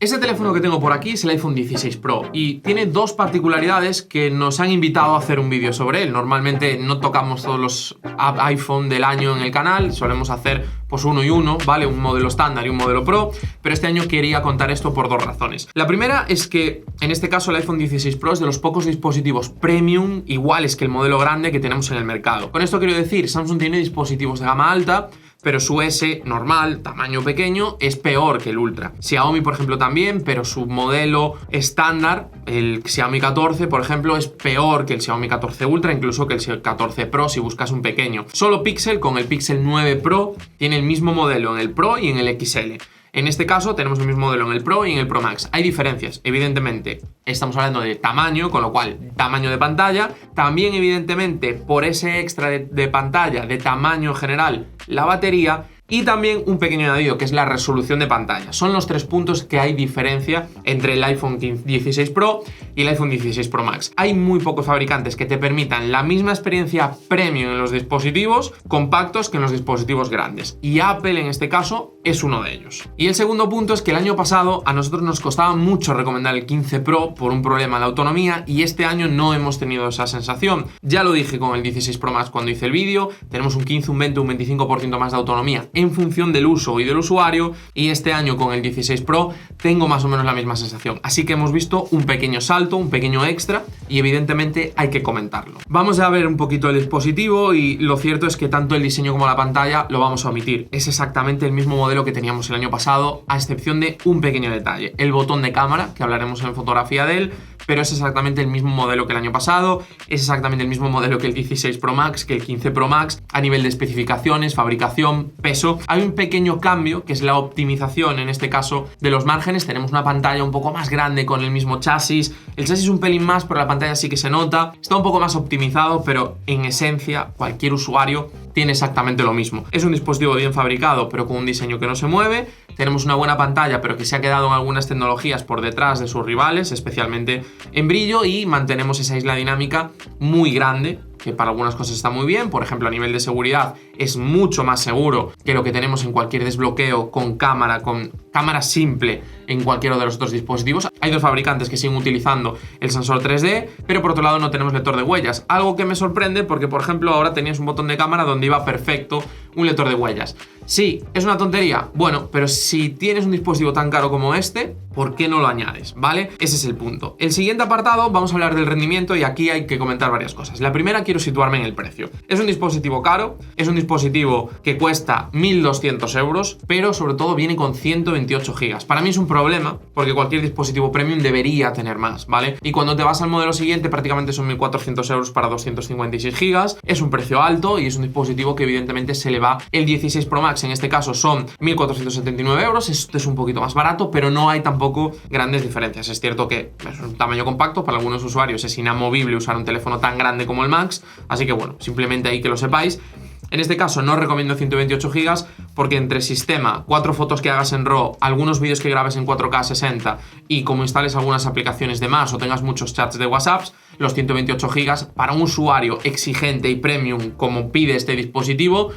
Este teléfono que tengo por aquí es el iPhone 16 Pro y tiene dos particularidades que nos han invitado a hacer un vídeo sobre él. Normalmente no tocamos todos los iPhone del año en el canal, solemos hacer pues uno y uno, ¿vale? Un modelo estándar y un modelo Pro, pero este año quería contar esto por dos razones. La primera es que en este caso el iPhone 16 Pro es de los pocos dispositivos premium iguales que el modelo grande que tenemos en el mercado. Con esto quiero decir, Samsung tiene dispositivos de gama alta, pero su S normal, tamaño pequeño, es peor que el Ultra. Xiaomi, por ejemplo, también, pero su modelo estándar, el Xiaomi 14, por ejemplo, es peor que el Xiaomi 14 Ultra, incluso que el 14 Pro si buscas un pequeño. Solo Pixel, con el Pixel 9 Pro, tiene el mismo modelo en el Pro y en el XL. En este caso tenemos el mismo modelo en el Pro y en el Pro Max. Hay diferencias, evidentemente. Estamos hablando de tamaño, con lo cual tamaño de pantalla. También, evidentemente, por ese extra de pantalla, de tamaño general, la batería. Y también un pequeño añadido, que es la resolución de pantalla. Son los tres puntos que hay diferencia entre el iPhone 16 Pro y el iPhone 16 Pro Max. Hay muy pocos fabricantes que te permitan la misma experiencia premium en los dispositivos compactos que en los dispositivos grandes. Y Apple, en este caso, es uno de ellos. Y el segundo punto es que el año pasado a nosotros nos costaba mucho recomendar el 15 Pro por un problema en la autonomía y este año no hemos tenido esa sensación. Ya lo dije con el 16 Pro Max cuando hice el vídeo, tenemos un 15, un 20, un 25% más de autonomía en función del uso y del usuario, y este año con el 16 Pro tengo más o menos la misma sensación. Así que hemos visto un pequeño salto, un pequeño extra, y evidentemente hay que comentarlo. Vamos a ver un poquito el dispositivo y lo cierto es que tanto el diseño como la pantalla lo vamos a omitir. Es exactamente el mismo modelo que teníamos el año pasado, a excepción de un pequeño detalle. El botón de cámara, que hablaremos en fotografía de él, pero es exactamente el mismo modelo que el año pasado, es exactamente el mismo modelo que el 16 Pro Max, que el 15 Pro Max, a nivel de especificaciones, fabricación, peso. Hay un pequeño cambio, que es la optimización, en este caso, de los márgenes. Tenemos una pantalla un poco más grande con el mismo chasis, el chasis un pelín más, pero la pantalla sí que se nota, está un poco más optimizado, pero en esencia, cualquier usuario tiene exactamente lo mismo. Es un dispositivo bien fabricado, pero con un diseño que no se mueve. Tenemos una buena pantalla, pero que se ha quedado en algunas tecnologías por detrás de sus rivales, especialmente en brillo, y mantenemos esa isla dinámica muy grande, que para algunas cosas está muy bien. Por ejemplo, a nivel de seguridad es mucho más seguro que lo que tenemos en cualquier desbloqueo con cámara simple en cualquiera de los otros dispositivos. Hay dos fabricantes que siguen utilizando el sensor 3D, pero por otro lado no tenemos lector de huellas, algo que me sorprende porque, por ejemplo, ahora tenías un botón de cámara donde iba perfecto un lector de huellas. Sí, es una tontería, bueno, pero si tienes un dispositivo tan caro como este, ¿por qué no lo añades? ¿Vale? Ese es el punto. El siguiente apartado, vamos a hablar del rendimiento y aquí hay que comentar varias cosas. La primera, quiero situarme en el precio. Es un dispositivo caro, es un dispositivo que cuesta 1.200 euros, pero sobre todo viene con 128 GB. Para mí es un problema, porque cualquier dispositivo premium debería tener más, ¿vale? Y cuando te vas al modelo siguiente, prácticamente son 1.400 euros para 256 GB. Es un precio alto y es un dispositivo que evidentemente se le va. El 16 Pro Max en este caso son 1.479 euros, este es un poquito más barato, pero no hay tampoco grandes diferencias. Es cierto que es un tamaño compacto, para algunos usuarios es inamovible usar un teléfono tan grande como el Max, así que bueno, simplemente ahí que lo sepáis. En este caso no recomiendo 128 GB porque entre sistema, 4 fotos que hagas en RAW, algunos vídeos que grabes en 4K 60 y como instales algunas aplicaciones de más o tengas muchos chats de WhatsApp, los 128 GB para un usuario exigente y premium como pide este dispositivo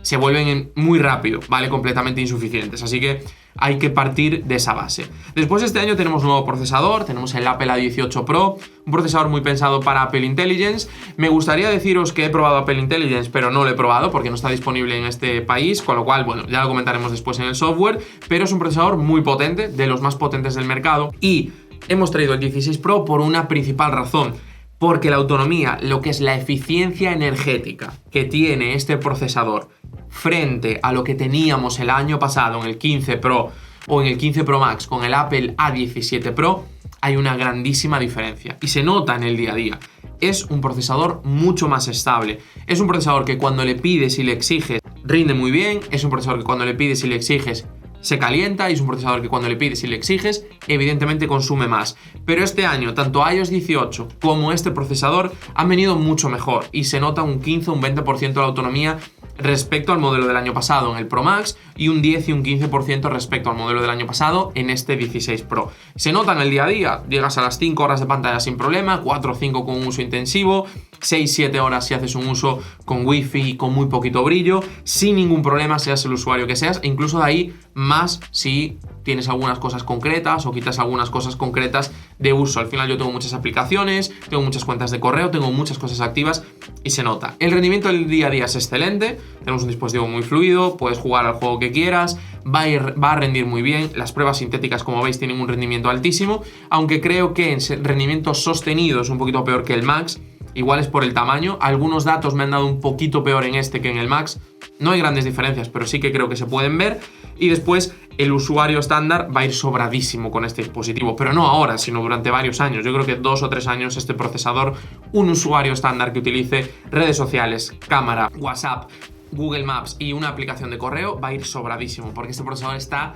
se vuelven muy rápido, ¿vale? Completamente insuficientes, así que hay que partir de esa base. Después este año tenemos nuevo procesador, tenemos el Apple A18 Pro, un procesador muy pensado para Apple Intelligence. Me gustaría deciros que he probado Apple Intelligence, pero no lo he probado porque no está disponible en este país, con lo cual, bueno, ya lo comentaremos después en el software, pero es un procesador muy potente, de los más potentes del mercado, y hemos traído el 16 Pro por una principal razón, porque la autonomía, lo que es la eficiencia energética que tiene este procesador frente a lo que teníamos el año pasado en el 15 Pro o en el 15 Pro Max con el Apple A17 Pro, hay una grandísima diferencia y se nota en el día a día. Es un procesador mucho más estable, es un procesador que cuando le pides y le exiges rinde muy bien, es un procesador que cuando le pides y le exiges se calienta y es un procesador que cuando le pides y le exiges evidentemente consume más. Pero este año tanto iOS 18 como este procesador han venido mucho mejor y se nota un 15 o un 20% de la autonomía respecto al modelo del año pasado en el Pro Max y un 10 y un 15% respecto al modelo del año pasado en este 16 Pro. Se nota en el día a día, llegas a las 5 horas de pantalla sin problema, 4 o 5 con un uso intensivo, 6-7 horas si haces un uso con Wi-Fi y con muy poquito brillo, sin ningún problema, seas el usuario que seas, e incluso de ahí más si tienes algunas cosas concretas o quitas algunas cosas concretas de uso. Al final yo tengo muchas aplicaciones, tengo muchas cuentas de correo, tengo muchas cosas activas y se nota. El rendimiento del día a día es excelente, tenemos un dispositivo muy fluido, puedes jugar al juego que quieras, va a rendir muy bien. Las pruebas sintéticas, como veis, tienen un rendimiento altísimo, aunque creo que en rendimiento sostenido es un poquito peor que el Max. Igual es por el tamaño, algunos datos me han dado un poquito peor en este que en el Max. No hay grandes diferencias, pero sí que creo que se pueden ver. Y después el usuario estándar va a ir sobradísimo con este dispositivo, pero no ahora, sino durante varios años. Yo creo que 2 o 3 años este procesador, un usuario estándar que utilice redes sociales, cámara, WhatsApp, Google Maps y una aplicación de correo, va a ir sobradísimo, porque este procesador está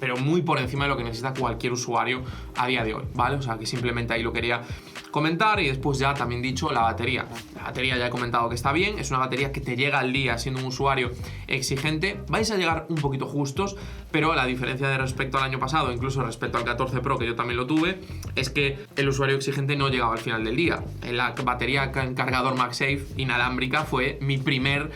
pero muy por encima de lo que necesita cualquier usuario a día de hoy, ¿vale? O sea que simplemente ahí lo quería comentar. Y después ya también dicho la batería. La batería ya he comentado que está bien, es una batería que te llega al día siendo un usuario exigente. Vais a llegar un poquito justos, pero la diferencia de respecto al año pasado, incluso respecto al 14 Pro, que yo también lo tuve, es que el usuario exigente no llegaba al final del día. La batería en cargador MagSafe inalámbrica fue mi primer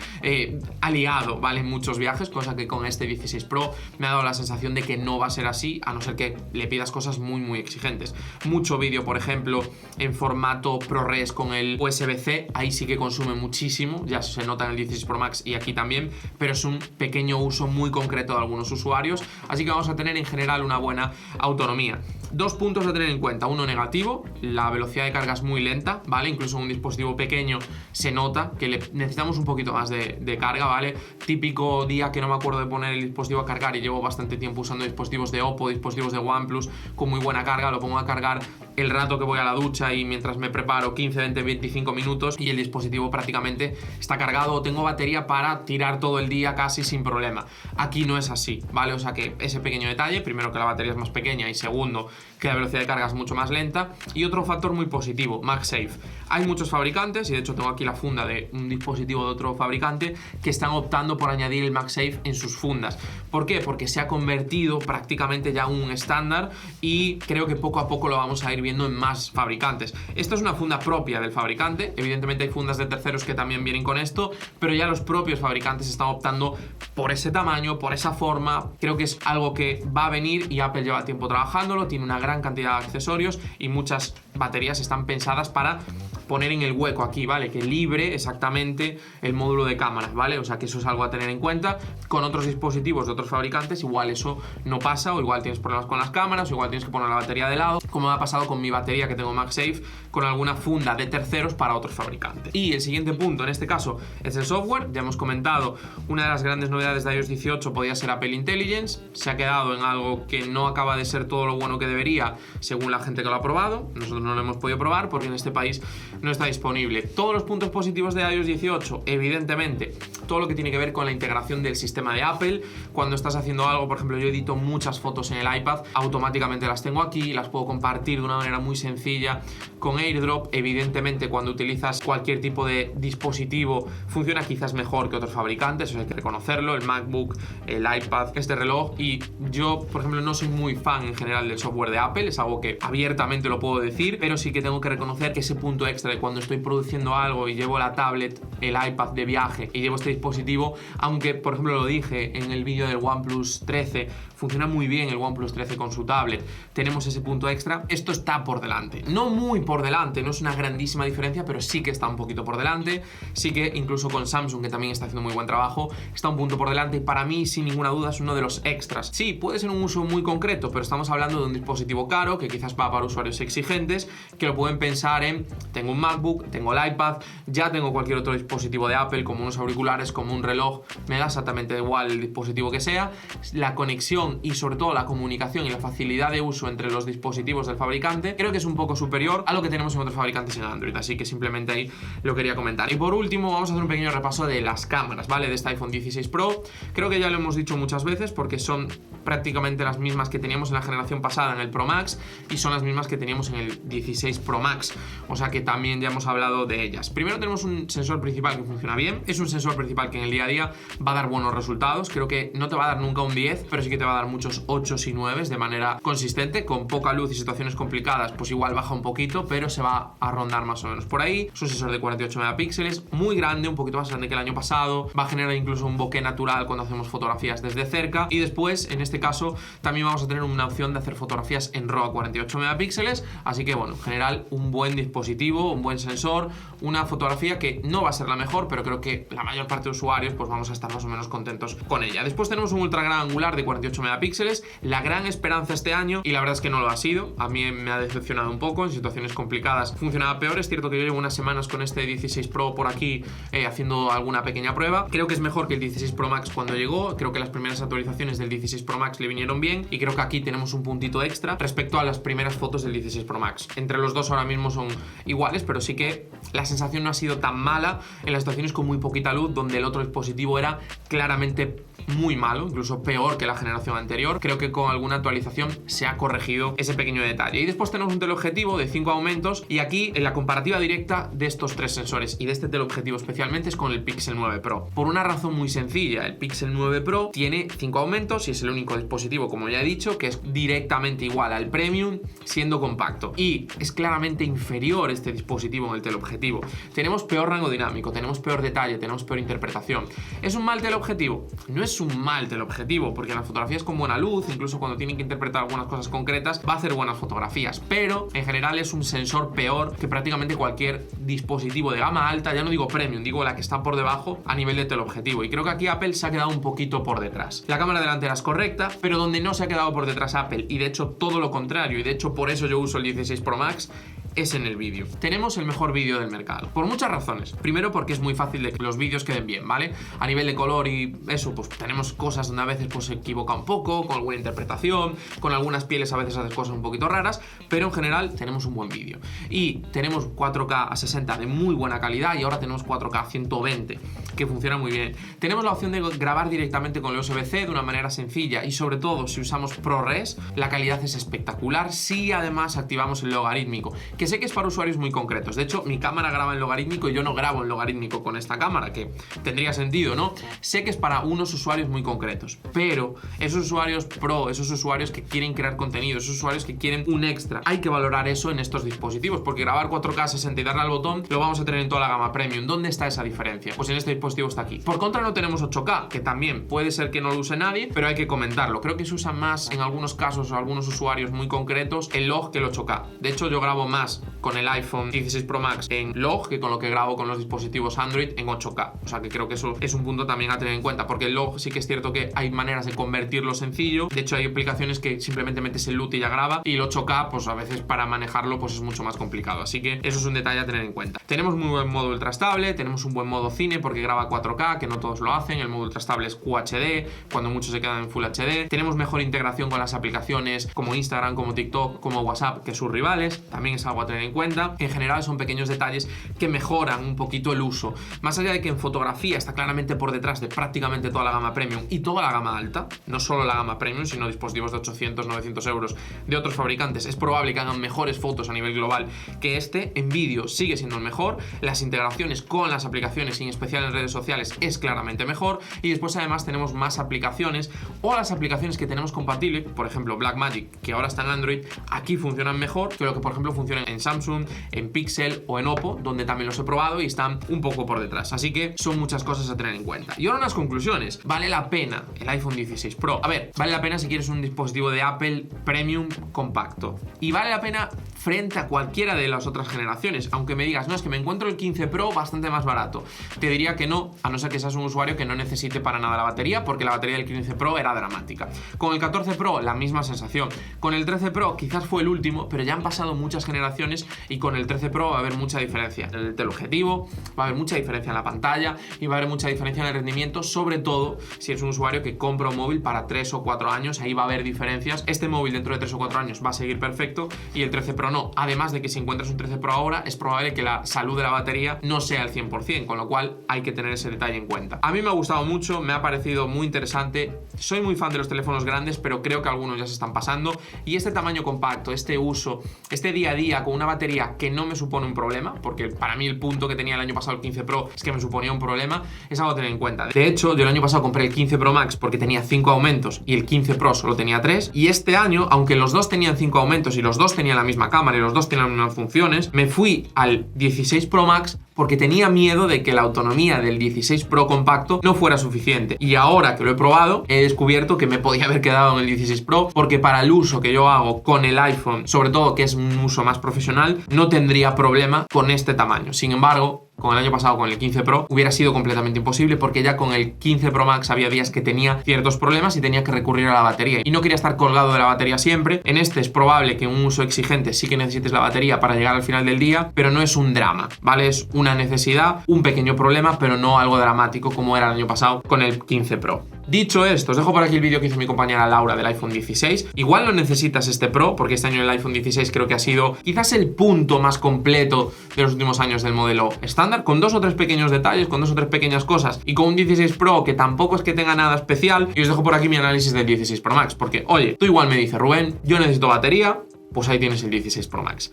aliado, ¿vale? En muchos viajes, cosa que con este 16 Pro me ha dado la sensación de que no va a ser así, a no ser que le pidas cosas muy muy exigentes. Mucho vídeo, por ejemplo, en formato ProRes con el USB-C, ahí sí que consume muchísimo, ya se nota en el 16 Pro Max y aquí también, pero es un pequeño uso muy concreto de algunos usuarios, así que vamos a tener en general una buena autonomía. 2 puntos a tener en cuenta. Uno negativo, la velocidad de carga es muy lenta, ¿vale? Incluso en un dispositivo pequeño se nota que necesitamos un poquito más de carga, ¿vale? Típico día que no me acuerdo de poner el dispositivo a cargar y llevo bastante tiempo usando dispositivos de Oppo, dispositivos de OnePlus con muy buena carga, lo pongo a cargar el rato que voy a la ducha y mientras me preparo 15, 20, 25 minutos y el dispositivo prácticamente está cargado o tengo batería para tirar todo el día casi sin problema. Aquí no es así, ¿vale? O sea que ese pequeño detalle, primero que la batería es más pequeña y segundo que la velocidad de carga es mucho más lenta. Y otro factor muy positivo, MagSafe. Hay muchos fabricantes, y de hecho tengo aquí la funda de un dispositivo de otro fabricante, que están optando por añadir el MagSafe en sus fundas. ¿Por qué? Porque se ha convertido prácticamente ya en un estándar y creo que poco a poco lo vamos a ir viendo en más fabricantes. Esta es una funda propia del fabricante, evidentemente hay fundas de terceros que también vienen con esto, pero ya los propios fabricantes están optando por ese tamaño, por esa forma. Creo que es algo que va a venir y Apple lleva tiempo trabajándolo, tiene una gran cantidad de accesorios y muchas baterías están pensadas para poner en el hueco aquí, ¿vale? Que libre exactamente el módulo de cámara, ¿vale? O sea que eso es algo a tener en cuenta. Con otros dispositivos de otros fabricantes igual eso no pasa, o igual tienes problemas con las cámaras, o igual tienes que poner la batería de lado, como me ha pasado con mi batería que tengo MagSafe, con alguna funda de terceros para otros fabricantes. Y el siguiente punto en este caso es el software. Ya hemos comentado, una de las grandes novedades de iOS 18 podía ser Apple Intelligence, se ha quedado en algo que no acaba de ser todo lo bueno que debería según la gente que lo ha probado. Nosotros no lo hemos podido probar porque en este país no está disponible. Todos los puntos positivos de iOS 18, evidentemente, todo lo que tiene que ver con la integración del sistema de Apple. Cuando estás haciendo algo, por ejemplo, yo edito muchas fotos en el iPad, automáticamente las tengo aquí, las puedo compartir de una manera muy sencilla con AirDrop. Evidentemente, cuando utilizas cualquier tipo de dispositivo, funciona quizás mejor que otros fabricantes, eso hay que reconocerlo, el MacBook, el iPad, este reloj. Y yo, por ejemplo, no soy muy fan en general del software de Apple, es algo que abiertamente lo puedo decir, pero sí que tengo que reconocer que ese punto extra de cuando estoy produciendo algo y llevo la tablet, el iPad de viaje y llevo este dispositivo, aunque por ejemplo lo dije en el vídeo del OnePlus 13, funciona muy bien el OnePlus 13 con su tablet, tenemos ese punto extra, esto está por delante, no muy por delante, no es una grandísima diferencia, pero sí que está un poquito por delante, sí que incluso con Samsung, que también está haciendo muy buen trabajo, está un punto por delante y para mí sin ninguna duda es uno de los extras. Sí, puede ser un uso muy concreto, pero estamos hablando de un dispositivo caro que quizás va para usuarios exigentes que lo pueden pensar en, tengo un MacBook, tengo el iPad, ya tengo cualquier otro dispositivo de Apple como unos auriculares, como un reloj, me da exactamente igual el dispositivo que sea, la conexión y sobre todo la comunicación y la facilidad de uso entre los dispositivos del fabricante creo que es un poco superior a lo que tenemos en otros fabricantes en Android, así que simplemente ahí lo quería comentar. Y por último vamos a hacer un pequeño repaso de las cámaras, ¿vale? De este iPhone 16 Pro, creo que ya lo hemos dicho muchas veces porque son prácticamente las mismas que teníamos en la generación pasada en el Pro Max y son las mismas que teníamos en el 16 Pro Max, o sea que también también ya hemos hablado de ellas. Primero tenemos un sensor principal que funciona bien, es un sensor principal que en el día a día va a dar buenos resultados. Creo que no te va a dar nunca un 10, pero sí que te va a dar muchos 8 y 9 de manera consistente. Con poca luz y situaciones complicadas, pues igual baja un poquito, pero se va a rondar más o menos por ahí. Es un sensor de 48 megapíxeles, muy grande, un poquito más grande que el año pasado. Va a generar incluso un bokeh natural cuando hacemos fotografías desde cerca. Y después, en este caso, también vamos a tener una opción de hacer fotografías en RAW a 48 megapíxeles. Así que bueno, en general, un buen dispositivo, un buen sensor, una fotografía que no va a ser la mejor, pero creo que la mayor parte de usuarios pues vamos a estar más o menos contentos con ella. Después tenemos un ultra gran angular de 48 megapíxeles, la gran esperanza este año, y la verdad es que no lo ha sido. A mí me ha decepcionado un poco, en situaciones complicadas funcionaba peor. Es cierto que yo llevo unas semanas con este 16 Pro por aquí haciendo alguna pequeña prueba. Creo que es mejor que el 16 Pro Max cuando llegó. Creo que las primeras actualizaciones del 16 Pro Max le vinieron bien, y creo que aquí tenemos un puntito extra respecto a las primeras fotos del 16 Pro Max. Entre los dos ahora mismo son iguales, pero sí que la sensación no ha sido tan mala en las situaciones con muy poquita luz, donde el otro dispositivo era claramente muy malo, incluso peor que la generación anterior. Creo que con alguna actualización se ha corregido ese pequeño detalle. Y después tenemos un teleobjetivo de 5 aumentos, y aquí en la comparativa directa de estos tres sensores y de este teleobjetivo especialmente es con el Pixel 9 Pro. Por una razón muy sencilla, el Pixel 9 Pro tiene 5 aumentos y es el único dispositivo, como ya he dicho, que es directamente igual al Premium siendo compacto, y es claramente inferior este dispositivo en el teleobjetivo. Tenemos peor rango dinámico, tenemos peor detalle, tenemos peor interpretación. ¿Es un mal teleobjetivo? No es un mal teleobjetivo, porque en las fotografías con buena luz, incluso cuando tienen que interpretar algunas cosas concretas, va a hacer buenas fotografías, pero en general es un sensor peor que prácticamente cualquier dispositivo de gama alta, ya no digo Premium, digo la que está por debajo a nivel de teleobjetivo, y creo que aquí Apple se ha quedado un poquito por detrás. La cámara delantera es correcta, pero donde no se ha quedado por detrás Apple, y de hecho todo lo contrario, y de hecho por eso yo uso el 16 Pro Max, es en el vídeo. Tenemos el mejor vídeo del mercado, por muchas razones. Primero, porque es muy fácil de que los vídeos queden bien, ¿vale? A nivel de color y eso, pues tenemos cosas donde a veces pues se equivoca un poco, con alguna interpretación, con algunas pieles a veces haces cosas un poquito raras, pero en general tenemos un buen vídeo. Y tenemos 4K a 60 de muy buena calidad, y ahora tenemos 4K a 120, que funciona muy bien. Tenemos la opción de grabar directamente con el USB-C de una manera sencilla, y sobre todo si usamos ProRes, la calidad es espectacular si además activamos el logarítmico, que sé que es para usuarios muy concretos. De hecho, mi cámara graba en logarítmico y yo no grabo en logarítmico con esta cámara, que tendría sentido, ¿no? Sé que es para unos usuarios muy concretos, pero esos usuarios pro, esos usuarios que quieren crear contenido, esos usuarios que quieren un extra, hay que valorar eso en estos dispositivos, porque grabar 4K 60 y darle al botón lo vamos a tener en toda la gama Premium. ¿Dónde está esa diferencia? Pues en este dispositivo está aquí. Por contra, no tenemos 8K, que también puede ser que no lo use nadie, pero hay que comentarlo. Creo que se usa más en algunos casos o algunos usuarios muy concretos el log que el 8K. De hecho, yo grabo más con el iPhone 16 Pro Max en log que con lo que grabo con los dispositivos Android en 8K. O sea que creo que eso es un punto también a tener en cuenta, porque el log sí que es cierto que hay maneras de convertirlo sencillo. De hecho, hay aplicaciones que simplemente metes el LUT y ya graba, y el 8K pues a veces para manejarlo pues es mucho más complicado. Así que eso es un detalle a tener en cuenta. Tenemos muy buen modo ultra estable, tenemos un buen modo cine porque graba 4K, que no todos lo hacen. El modo ultra estable es QHD, cuando muchos se quedan en Full HD. Tenemos mejor integración con las aplicaciones como Instagram, como TikTok, como WhatsApp que sus rivales. También es algo a tener en cuenta. En general son pequeños detalles que mejoran un poquito el uso. Más allá de que en fotografía está claramente por detrás de prácticamente toda la gama Premium y toda la gama alta, no solo la gama Premium, sino dispositivos de 800, 900 euros de otros fabricantes, es probable que hagan mejores fotos a nivel global que este. En vídeo sigue siendo el mejor, las integraciones con las aplicaciones y en especial en redes sociales es claramente mejor, y después además tenemos más aplicaciones, o las aplicaciones que tenemos compatibles, por ejemplo Blackmagic, que ahora está en Android, aquí funcionan mejor que lo que por ejemplo funcionan en Samsung, en Pixel o en Oppo, donde también los he probado y están un poco por detrás. Así que son muchas cosas a tener en cuenta. Y ahora unas conclusiones. ¿Vale la pena el iPhone 16 Pro? A ver, vale la pena si quieres un dispositivo de Apple Premium compacto, y vale la pena frente a cualquiera de las otras generaciones. Aunque me digas, no, es que me encuentro el 15 Pro bastante más barato, te diría que no, a no ser que seas un usuario que no necesite para nada la batería, porque la batería del 15 Pro era dramática. Con el 14 Pro la misma sensación. Con el 13 Pro quizás fue el último, pero ya han pasado muchas generaciones, y con el 13 Pro va a haber mucha diferencia en el teleobjetivo, va a haber mucha diferencia en la pantalla, y va a haber mucha diferencia en el rendimiento, sobre todo si eres un usuario que compra un móvil para 3 o 4 años, ahí va a haber diferencias. Este móvil dentro de 3 o 4 años va a seguir perfecto, y el 13 Pro no. Además de que si encuentras un 13 Pro ahora, es probable que la salud de la batería no sea al 100%, con lo cual hay que tener ese detalle en cuenta. A mí me ha gustado mucho, me ha parecido muy interesante. Soy muy fan de los teléfonos grandes, pero creo que algunos ya se están pasando, y este tamaño compacto, este uso, este día a día con una batería que no me supone un problema, porque para mí el punto que tenía el año pasado el 15 Pro es que me suponía un problema, es algo a tener en cuenta. De hecho, yo el año pasado compré el 15 Pro Max porque tenía 5 aumentos y el 15 Pro solo tenía 3, y este año, aunque los dos tenían 5 aumentos y los dos tenían la misma cámara y los dos tenían las mismas funciones, me fui al 16 Pro Max porque tenía miedo de que la autonomía del 16 Pro compacto no fuera suficiente. Y ahora que lo he probado, he descubierto que me podía haber quedado en el 16 Pro, porque para el uso que yo hago con el iPhone, sobre todo que es un uso más profesional, no tendría problema con este tamaño. Sin embargo, con el año pasado, con el 15 Pro, hubiera sido completamente imposible, porque ya con el 15 Pro Max había días que tenía ciertos problemas y tenía que recurrir a la batería. Y no quería estar colgado de la batería siempre. En este es probable que en un uso exigente sí que necesites la batería para llegar al final del día, pero no es un drama, ¿vale? Es una necesidad, un pequeño problema, pero no algo dramático como era el año pasado con el 15 Pro. Dicho esto, os dejo por aquí el vídeo que hizo mi compañera Laura del iPhone 16. Igual no necesitas este Pro, porque este año el iPhone 16 creo que ha sido quizás el punto más completo de los últimos años del modelo estándar, con 2 o 3 pequeños detalles, con 2 o 3 pequeñas cosas, y con un 16 Pro que tampoco es que tenga nada especial. Y os dejo por aquí mi análisis del 16 Pro Max, porque oye, tú igual me dices, Rubén, yo necesito batería, pues ahí tienes el 16 Pro Max.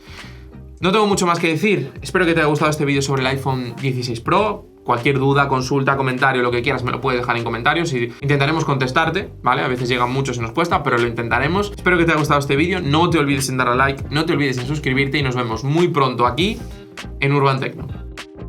No tengo mucho más que decir. Espero que te haya gustado este vídeo sobre el iPhone 16 Pro. Cualquier duda, consulta, comentario, lo que quieras, me lo puedes dejar en comentarios y intentaremos contestarte, ¿vale? A veces llegan muchos y nos cuesta, pero lo intentaremos. Espero que te haya gustado este vídeo. No te olvides en darle a like, no te olvides en suscribirte y nos vemos muy pronto aquí en Urban Tecno.